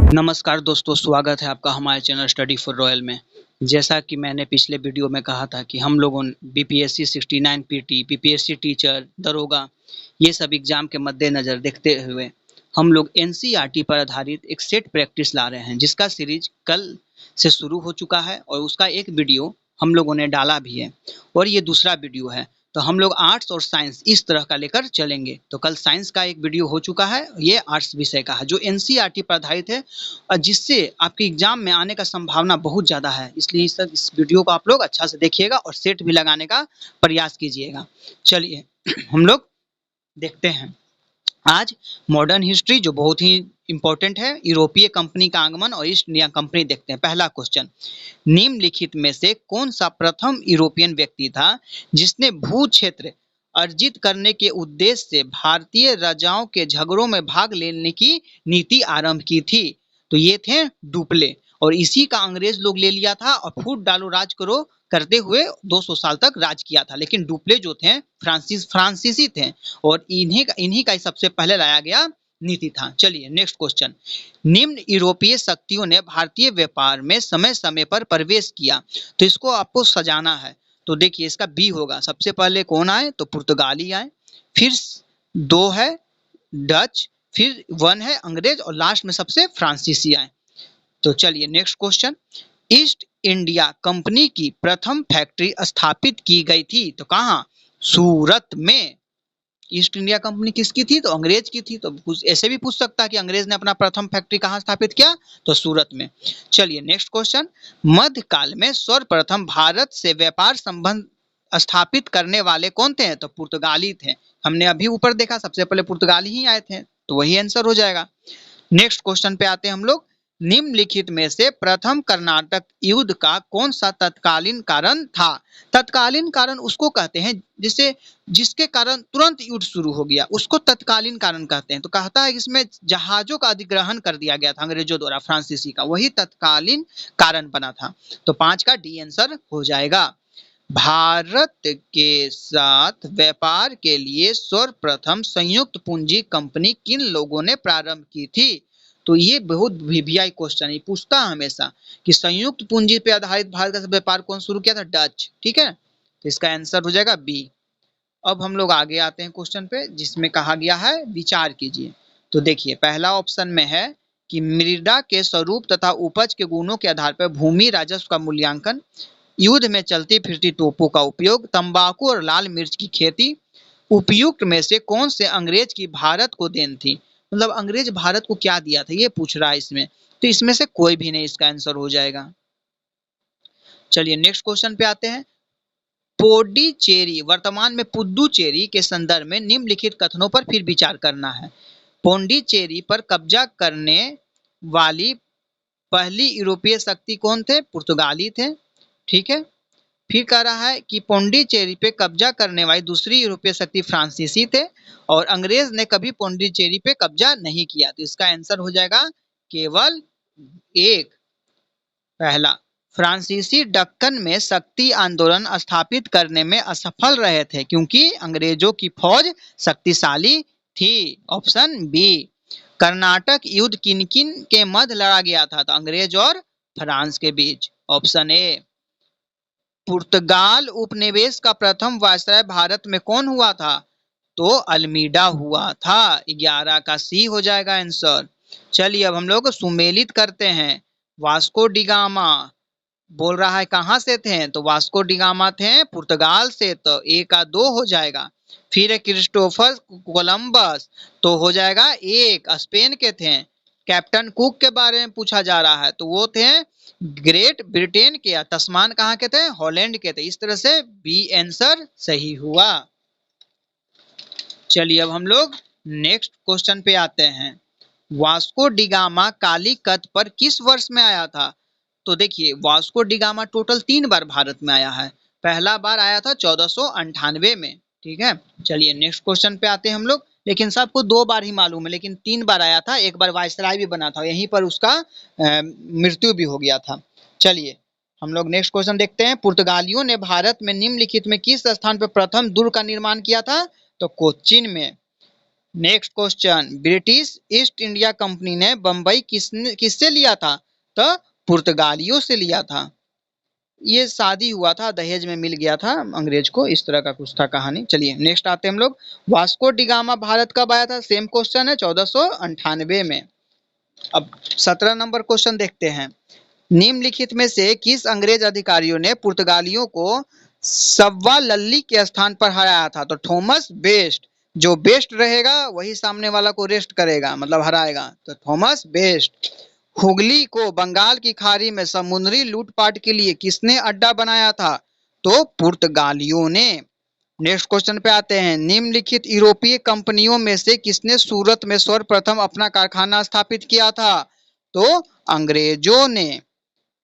नमस्कार दोस्तों, स्वागत है आपका हमारे चैनल स्टडी फॉर रॉयल में। जैसा कि मैंने पिछले वीडियो में कहा था कि हम लोगों ने बीपीएससी 69 पीटी, बीपीएससी टीचर, दरोगा ये सब एग्जाम के मद्देनज़र देखते हुए हम लोग एनसीईआरटी पर आधारित एक सेट प्रैक्टिस ला रहे हैं, जिसका सीरीज कल से शुरू हो चुका है और उसका एक वीडियो हम लोगों ने डाला भी है और ये दूसरा वीडियो है। तो हम लोग आर्ट्स और साइंस इस तरह का लेकर चलेंगे। तो कल साइंस का एक वीडियो हो चुका है, ये आर्ट्स विषय का है जो एनसीईआरटी पर आधारित है और जिससे आपके एग्जाम में आने का संभावना बहुत ज़्यादा है। इसलिए इस वीडियो को आप लोग अच्छा से देखिएगा और सेट भी लगाने का प्रयास कीजिएगा। चलिए हम लोग देखते हैं आज मॉडर्न हिस्ट्री, जो बहुत ही इंपॉर्टेंट है। यूरोपीय कंपनी का आगमन और ईस्ट इंडिया कंपनी देखते हैं। पहला क्वेश्चन, निम्नलिखित में से कौन सा प्रथम यूरोपियन व्यक्ति था जिसने भू क्षेत्र अर्जित करने के उद्देश्य से भारतीय राजाओं के झगड़ों में भाग लेने की नीति आरंभ की थी? तो ये थे डुप्ले, और इसी का अंग्रेज लोग ले लिया था और फूट डालो राज करो करते हुए 200 साल तक राज किया था। लेकिन डुप्ले जो थे फ्रांसीसी थे और इन्हीं का सबसे पहले लाया गया नीति था। चलिए नेक्स्ट क्वेश्चन, निम्न यूरोपीय शक्तियों ने भारतीय व्यापार में समय समय पर प्रवेश किया। तो इसको आपको सजाना है। तो देखिए इसका बी होगा। सबसे पहले कौन आए? तो पुर्तगाली आए, फिर 2 है डच, फिर 1 है अंग्रेज और लास्ट में सबसे फ्रांसीसी आए। तो चलिए next question, east India company की प्रथम फैक्ट्री स्थापित की गई थी। तो कहाँ? सूरत में। ईस्ट इंडिया कंपनी किसकी थी? तो अंग्रेज की थी। तो ऐसे भी पूछ सकता है कि अंग्रेज ने अपना प्रथम फैक्ट्री कहाँ स्थापित किया? तो सूरत में। चलिए नेक्स्ट क्वेश्चन, मध्यकाल में सर्वप्रथम भारत से व्यापार संबंध स्थापित करने वाले कौन थे? तो पुर्तगाली थे। हमने अभी ऊपर देखा, सबसे पहले पुर्तगाली ही आए थे, तो वही आंसर हो जाएगा। नेक्स्ट क्वेश्चन पे आते हैं हम लोग, निम्नलिखित में से प्रथम कर्नाटक युद्ध का कौन सा तत्कालीन कारण था? तत्कालीन कारण उसको कहते हैं जिसके कारण तुरंत युद्ध शुरू हो गया, उसको तत्कालीन कारण कहते हैं। तो कहता है इसमें जहाजों का अधिग्रहण कर दिया गया था अंग्रेजों द्वारा फ्रांसीसी का, वही तत्कालीन कारण बना था। तो 5 का डी आंसर हो जाएगा। भारत के साथ व्यापार के लिए सर्वप्रथम संयुक्त पूंजी कंपनी किन लोगों ने प्रारंभ की थी? तो ये बहुत वीवीआई क्वेश्चन है, पूछता है हमेशा कि संयुक्त पूंजी पे आधारित भारत का व्यापार कौन शुरू किया था? डच। ठीक है, तो इसका आंसर हो जाएगा बी। अब हम लोग आगे आते हैं क्वेश्चन पे, जिसमें कहा गया है विचार कीजिए। तो देखिए पहला ऑप्शन में है कि मृदा के स्वरूप तथा उपज के गुणों के आधार पर भूमि राजस्व का मूल्यांकन, युद्ध में चलती फिरती तोपों का उपयोग, तंबाकू और लाल मिर्च की खेती, उपयुक्त में से कौन से अंग्रेज की भारत को देन थी? मतलब अंग्रेज भारत को क्या दिया था ये पूछ रहा है इसमें। तो इसमें से कोई भी नहीं इसका आंसर हो जाएगा। चलिए नेक्स्ट क्वेश्चन पे आते हैं, पोंडिचेरी वर्तमान में पुदुचेरी के संदर्भ में निम्नलिखित कथनों पर फिर विचार करना है। पोंडिचेरी पर कब्जा करने वाली पहली यूरोपीय शक्ति कौन थे? पुर्तगाली थे। ठीक है, फिर कह रहा है कि पोंडिचेरी पे कब्जा करने वाली दूसरी यूरोपीय शक्ति फ्रांसीसी थे और अंग्रेज ने कभी पोंडिचेरी पे कब्जा नहीं किया। तो इसका आंसर हो जाएगा केवल एक, पहला। फ्रांसीसी दक्कन में शक्ति आंदोलन स्थापित करने में असफल रहे थे क्योंकि अंग्रेजों की फौज शक्तिशाली थी। Option B. कर्नाटक युद्ध किन किन के मध्य लड़ा गया था? तो अंग्रेज और फ्रांस के बीच। Option A. पुर्तगाल उपनिवेश का प्रथम वायसराय भारत में कौन हुआ था? तो अल्मीडा हुआ था। 11 का सी हो जाएगा आंसर। चलिए अब हम लोग सुमेलित करते हैं। वास्को डिगामा बोल रहा है कहाँ से थे? तो वास्को डिगामा थे पुर्तगाल से, तो ए का 2 हो जाएगा। फिर है क्रिस्टोफर कोलंबस, तो हो जाएगा 1, स्पेन के थे। कैप्टन कुक के बारे में पूछा जा रहा है, तो वो थे ग्रेट ब्रिटेन के। तस्मान कहाँ के थे? हॉलैंड के थे। इस तरह से बी आंसर सही हुआ। चलिए अब हम लोग नेक्स्ट क्वेश्चन पे आते हैं, वास्को डिगामा कालीकत पर किस वर्ष में आया था? तो देखिए वास्को डिगामा टोटल 3 बार भारत में आया है। पहला बार आया था 1498 में। ठीक है, चलिए नेक्स्ट क्वेश्चन पे आते हैं हम लोग। लेकिन सबको 2 बार ही मालूम है, लेकिन 3 बार आया था। एक बार वायसराय भी बना था, यहीं पर उसका मृत्यु भी हो गया था। चलिए हम लोग नेक्स्ट क्वेश्चन देखते हैं, पुर्तगालियों ने भारत में निम्नलिखित में किस स्थान पर प्रथम दुर्ग का निर्माण किया था? तो कोच्चिन में। Next question, British east India company ने बंबई किससे लिया था? तो पुर्तगालियों से लिया था। ये शादी हुआ था, दहेज में मिल गया था अंग्रेज को, इस तरह का कुछ था कहानी। चलिए नेक्स्ट आते हैं हम लोग। वास्को डी गामा भारत कब आया था? सेम क्वेश्चन है, 1498 में। अब 17 नंबर क्वेश्चन देखते हैं। निम्नलिखित में से किस अंग्रेज अधिकारियों ने पुर्तगालियों को सव्वालल्ली के स्थान पर हराया था? तो थॉमस बेस्ट। जो बेस्ट रहेगा वही सामने वाला को रेस्ट करेगा, मतलब हराएगा, तो थॉमस बेस्ट। हुगली को बंगाल की खाड़ी में समुद्री लूटपाट के लिए किसने अड्डा बनाया था? तो पुर्तगालियों ने। नेक्स्ट क्वेश्चन पे आते हैं। निम्नलिखित यूरोपीय कंपनियों में से किसने सूरत में सर्वप्रथम अपना कारखाना स्थापित किया था? तो अंग्रेजों ने।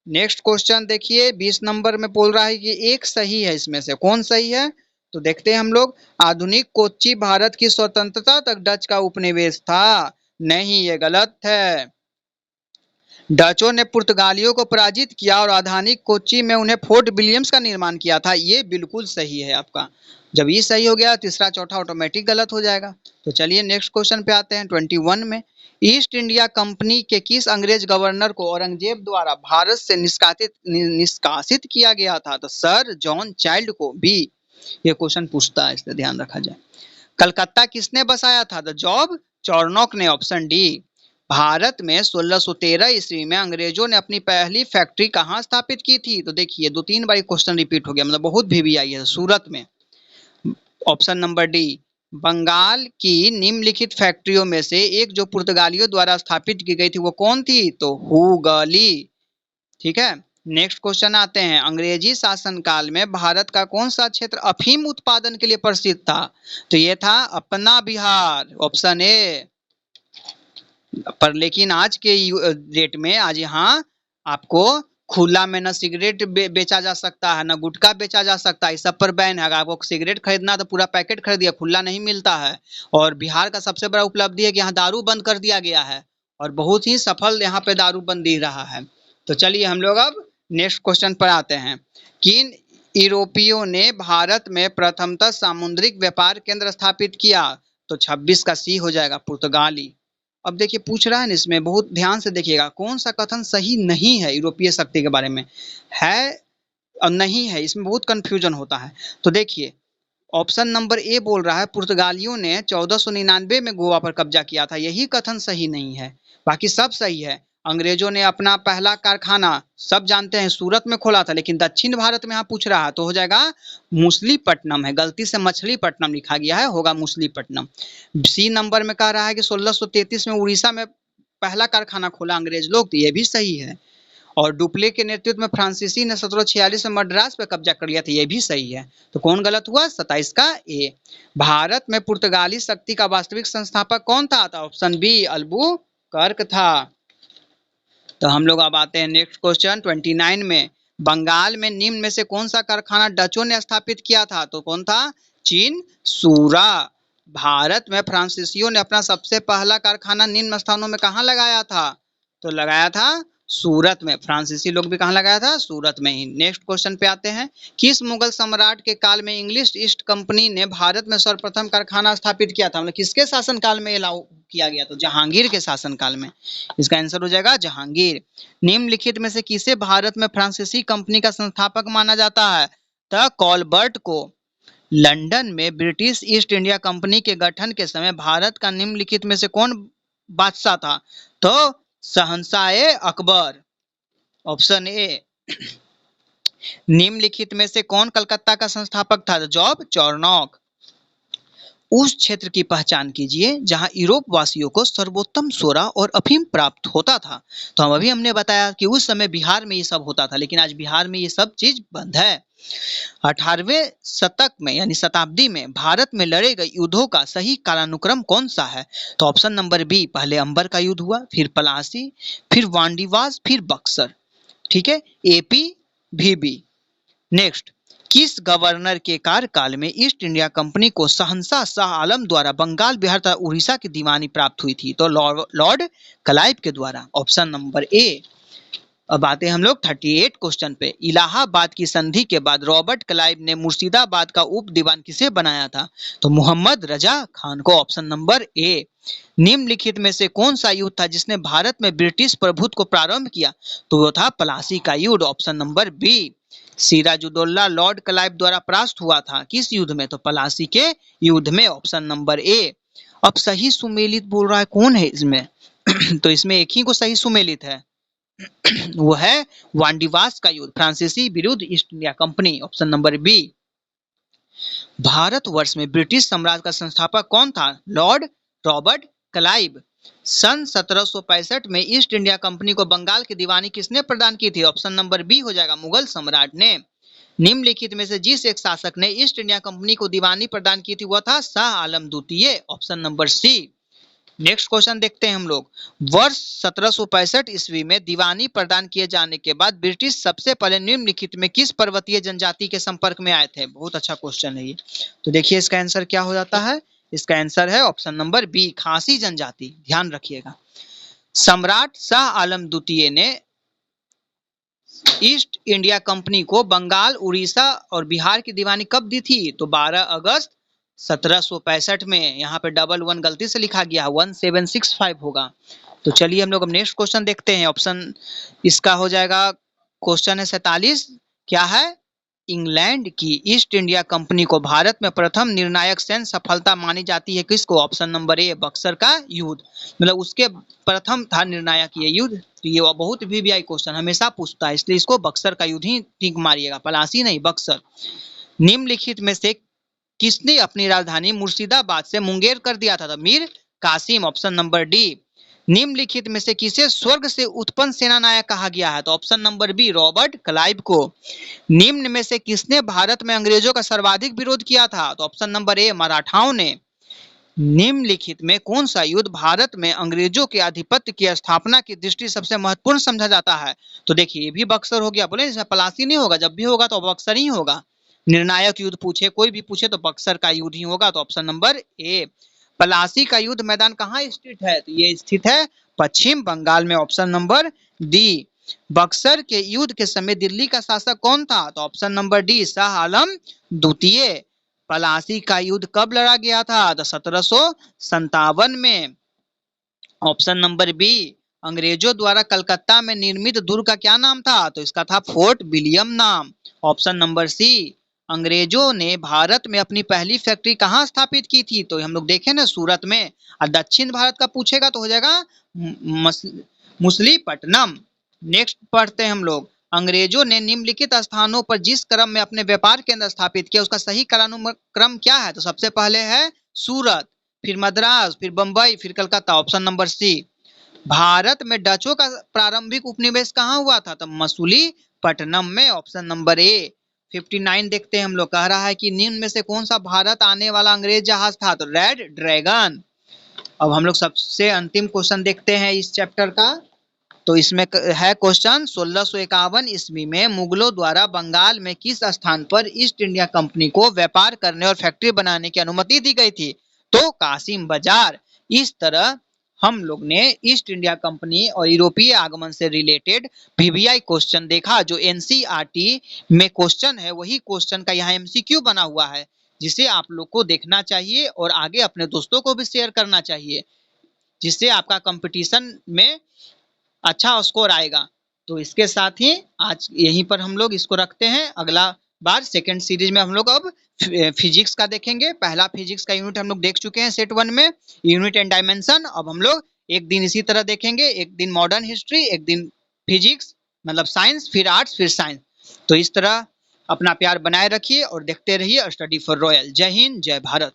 नेक्स्ट क्वेश्चन देखिए, 20 नंबर में बोल रहा है कि एक सही है, इसमें से कौन सही है? तो देखते हैं हम लोग। आधुनिक कोच्चि भारत की स्वतंत्रता तक डच का उपनिवेश था। नहीं, ये गलत है। डचों ने पुर्तगालियों को पराजित किया और आधुनिक कोच्चि में उन्हें फोर्ट विलियम्स का निर्माण किया था। ये बिल्कुल सही है आपका। जब ये सही हो गया, तीसरा चौथा ऑटोमेटिक गलत हो जाएगा। तो चलिए नेक्स्ट क्वेश्चन पे आते हैं, 21 में। ईस्ट इंडिया कंपनी के किस अंग्रेज गवर्नर को औरंगजेब द्वारा भारत से निष्कासित किया गया था? तो सर जॉन चाइल्ड को भी ये क्वेश्चन पूछता है, इसलिए ध्यान रखा जाए। कलकत्ता किसने बसाया था? तो जॉब चौरनॉक ने, ऑप्शन डी। भारत में 1613 ईस्वी में अंग्रेजों ने अपनी पहली फैक्ट्री कहाँ स्थापित की थी? तो देखिए 2-3 बार क्वेश्चन रिपीट हो गया, मतलब बहुत वीवी है, सूरत में। Option number D. बंगाल की निम्नलिखित फैक्ट्रियों में से एक जो पुर्तगालियों द्वारा स्थापित की गई थी वो कौन थी? तो हुगली। ठीक है। नेक्स्ट क्वेश्चन आते हैं। अंग्रेजी शासनकाल में भारत का कौन सा क्षेत्र अफीम उत्पादन के लिए प्रसिद्ध था? तो ये था अपना बिहार, ऑप्शन ए। पर लेकिन आज के डेट में, आज यहाँ आपको खुला में न सिगरेट बेचा जा सकता है, न गुटखा बेचा जा सकता है, इस सब पर बैन है। अगर आपको सिगरेट खरीदना तो पूरा पैकेट खरीदिए, खुला नहीं मिलता है। और बिहार का सबसे बड़ा उपलब्धि है कि यहाँ दारू बंद कर दिया गया है, और बहुत ही सफल यहाँ पे दारू बंदी रहा है। तो चलिए हम लोग अब नेक्स्ट क्वेश्चन पर आते हैं। किन यूरोपियों ने भारत में प्रथमतः सामुद्रिक व्यापार केंद्र स्थापित किया? तो 26 का सी हो जाएगा, पुर्तगाली। अब देखिए पूछ रहा है ना, इसमें बहुत ध्यान से देखिएगा, कौन सा कथन सही नहीं है यूरोपीय शक्ति के बारे में, है और नहीं है, इसमें बहुत कंफ्यूजन होता है। तो देखिए ऑप्शन नंबर ए बोल रहा है पुर्तगालियों ने 1499 में गोवा पर कब्जा किया था, यही कथन सही नहीं है। बाकी सब सही है। अंग्रेजों ने अपना पहला कारखाना, सब जानते हैं, सूरत में खोला था, लेकिन दक्षिण भारत में यहाँ पूछ रहा है तो हो जाएगा मुसलीपट्टनम है, गलती से मछलीपट्टनम लिखा गया है, होगा मुसलीपट्टनम। सी नंबर में कह रहा है कि 1633 में उड़ीसा में पहला कारखाना खोला अंग्रेज लोग, तो ये भी सही है। और डुप्ले के नेतृत्व में फ्रांसीसी ने 1746 में मद्रास पर कब्जा कर लिया था, ये भी सही है। तो कौन गलत हुआ? 27 का ए। भारत में पुर्तगाली शक्ति का वास्तविक संस्थापक कौन था? ऑप्शन बी, अल्बुकर्क था। तो हम लोग अब आते हैं नेक्स्ट क्वेश्चन 29 में। बंगाल में निम्न में से कौन सा कारखाना डचों ने स्थापित किया था? तो कौन था? चिनसूरा। भारत में फ्रांसीसियों ने अपना सबसे पहला कारखाना निम्न स्थानों में कहाँ लगाया था? तो लगाया था सूरत में। फ्रांसीसी लोग भी कहाँ लगाया था? सूरत में ही। नेक्स्ट क्वेश्चन पे आते हैं। किस मुगल सम्राट के काल में इंग्लिश ईस्ट कंपनी ने भारत में सर्वप्रथम कारखाना स्थापित किया था? मतलब किसके शासन काल में अलाउ किया गया? तो जहांगीर के शासन काल में। इसका आंसर हो जाएगा जहांगीर। निम्नलिखित में से किसे भारत में फ्रांसीसी कंपनी का संस्थापक माना जाता है? तो कॉलबर्ट को। लंदन में ब्रिटिश ईस्ट इंडिया कंपनी के गठन के समय भारत का निम्नलिखित में से कौन बादशाह था? तो शहंशाह अकबर, ऑप्शन ए। निम्नलिखित में से कौन कलकत्ता का संस्थापक था? तो जॉब चौरनॉक। उस क्षेत्र की पहचान कीजिए जहां यूरोप वासियों को सर्वोत्तम सोरा और अफीम प्राप्त होता था। तो हमने बताया कि उस समय बिहार में ये सब होता था, लेकिन आज बिहार में ये सब चीज बंद है। 18वें शतक में यानी शताब्दी में भारत में लड़े गए युद्धों का सही कालानुक्रम कौन सा है? तो ऑप्शन नंबर बी, पहले अंबर का युद्ध हुआ, फिर पलासी, फिर वांडीवास, फिर बक्सर। ठीक है, एपी भीबी। नेक्स्ट, किस गवर्नर के कार्यकाल में ईस्ट इंडिया कंपनी को शहंशाह शाह आलम द्वारा बंगाल, बिहार तथा उड़ीसा की दीवानी प्राप्त हुई थी? तो लॉर्ड क्लाइव के द्वारा, ऑप्शन नंबर ए। अब आते हैं हम लोग 38 क्वेश्चन पे। इलाहाबाद की संधि के बाद रॉबर्ट क्लाइव ने मुर्शिदाबाद का उप दीवान किसे बनाया था? तो मोहम्मद रजा खान को, ऑप्शन नंबर ए। निम्नलिखित में से कौन सा युद्ध था जिसने भारत में ब्रिटिश प्रभुत्व को प्रारंभ किया? तो वो था प्लासी का युद्ध, option number B. Sirajuddaula Lord Clive द्वारा परास्त हुआ था किस युद्ध में? तो प्लासी के युद्ध में, ऑप्शन नंबर ए। अब सही सुमेलित बोल रहा है कौन है इसमें? तो इसमें एक ही को सही सुमेलित है, वो है वांडीवास का युद्ध, फ्रांसीसी विरुद्ध East India Company, option number B. भारतवर्ष में ब्रिटिश साम्राज्य का संस्थापक कौन था? Lord Robert Clive. सन 1765 में ईस्ट इंडिया कंपनी को बंगाल की दीवानी किसने प्रदान की थी? ऑप्शन नंबर बी हो जाएगा, मुगल सम्राट ने। निम्नलिखित में से जिस एक शासक ने ईस्ट इंडिया कंपनी को दीवानी प्रदान की थी वह था शाह आलम द्वितीय, option number C. Next question देखते हैं हम लोग। वर्ष 1765 ईस्वी में दीवानी प्रदान किए जाने के बाद ब्रिटिश सबसे पहले निम्नलिखित में किस पर्वतीय जनजाति के संपर्क में आए थे? बहुत अच्छा क्वेश्चन है ये। तो देखिए इसका आंसर क्या हो जाता है, इसका आंसर है ऑप्शन नंबर बी, खासी जनजाति, ध्यान रखिएगा। सम्राट शाह आलम द्वितीय ने ईस्ट इंडिया कंपनी को बंगाल, उड़ीसा और बिहार की दीवानी कब दी थी? तो 12 अगस्त 1765 में। यहाँ पे डबल 1 गलती से लिखा गया, 1765 होगा। तो चलिए हम लोग अब नेक्स्ट क्वेश्चन देखते हैं। ऑप्शन इसका हो जाएगा, क्वेश्चन है 47। क्या है? इंग्लैंड की ईस्ट इंडिया कंपनी को भारत में प्रथम निर्णायक सैन्य सफलता मानी जाती है किसको? ऑप्शन नंबर ए, बक्सर का युद्ध। मतलब उसके प्रथम था निर्णायक ये युद्ध। तो ये बहुत वीवीआई क्वेश्चन हमेशा पूछता है, इसलिए इसको बक्सर का युद्ध ही टिक मारिएगा, पलासी नहीं, बक्सर। निम्नलिखित में से किसने अपनी राजधानी मुर्शिदाबाद से मुंगेर कर दिया था? Mir Qasim, option number D. निम्नलिखित में से किसे स्वर्ग से उत्पन्न सेना नायक कहा गया है? तो option number B, Robert Clive को। निम्न में से किसने भारत में अंग्रेजों का सर्वाधिक विरोध किया था? तो ऑप्शन नंबर ए, मराठाओं ने। निम्नलिखित में कौन सा युद्ध भारत में अंग्रेजों के आधिपत्य की स्थापना की दृष्टि सबसे महत्वपूर्ण समझा जाता है? तो देखिए ये भी बक्सर हो गया, बोले इसमें पलासी नहीं होगा, जब भी होगा तो बक्सर ही होगा। निर्णायक युद्ध पूछे, कोई भी पूछे तो बक्सर का युद्ध ही होगा, तो ऑप्शन नंबर ए। पलासी का युद्ध मैदान कहाँ स्थित है? तो ये स्थित है पश्चिम बंगाल में, ऑप्शन नंबर डी। बक्सर के युद्ध के समय दिल्ली का शासक कौन था? तो option number D, Shah Alam द्वितीय। पलासी का युद्ध कब लड़ा गया था? तो 1757 में, ऑप्शन नंबर बी। अंग्रेजों द्वारा कलकत्ता में निर्मित दुर्ग का क्या नाम था? तो इसका था फोर्ट विलियम नाम, ऑप्शन नंबर सी। अंग्रेजों ने भारत में अपनी पहली फैक्ट्री कहाँ स्थापित की थी? तो हम लोग देखें ना, सूरत में। और दक्षिण भारत का पूछेगा तो हो जाएगा मछलीपट्टनम। नेक्स्ट पढ़ते हैं हम लोग। अंग्रेजों ने निम्नलिखित स्थानों पर जिस क्रम में अपने व्यापार केंद्र स्थापित किया उसका सही कालानुक्रम क्या है? तो सबसे पहले है सूरत, फिर मद्रास, फिर बंबई, फिर Calcutta, option number C. Bharat में डचों का प्रारंभिक उपनिवेश कहाँ हुआ था? तो मसूलीपट्टनम में, ऑप्शन नंबर ए। 59 देखते हैं हम लोग, कह रहा है कि निम्न में से कौन सा भारत आने वाला अंग्रेज जहाज था? तो रेड ड्रैगन। अब हम लोग सबसे अंतिम क्वेश्चन देखते हैं इस चैप्टर का। तो इसमें है क्वेश्चन, 1651 ईस्वी में मुगलों द्वारा बंगाल में किस स्थान पर ईस्ट इंडिया कंपनी को व्यापार करने और फैक्ट्री बनाने की अनुमति दी गई थी? तो कासिम बाजार। इस तरह हम लोग ने ईस्ट इंडिया कंपनी और यूरोपीय आगमन से रिलेटेड वीवीआई क्वेश्चन देखा। जो एनसीईआरटी में क्वेश्चन है वही क्वेश्चन का यहाँ एमसीक्यू बना हुआ है, जिसे आप लोग को देखना चाहिए और आगे अपने दोस्तों को भी शेयर करना चाहिए, जिससे आपका कंपटीशन में अच्छा स्कोर आएगा। तो इसके साथ ही आज यहीं पर हम लोग इसको रखते हैं। अगला बार सेकंड सीरीज में हम लोग अब फिजिक्स का देखेंगे। पहला फिजिक्स का यूनिट हम लोग देख चुके हैं सेट 1 में, यूनिट एंड डायमेंशन। अब हम लोग एक दिन इसी तरह देखेंगे, एक दिन मॉडर्न हिस्ट्री, एक दिन फिजिक्स मतलब साइंस, फिर आर्ट्स, फिर साइंस। तो इस तरह अपना प्यार बनाए रखिए और देखते रहिए स्टडी फॉर रॉयल। जय हिंद, जय भारत।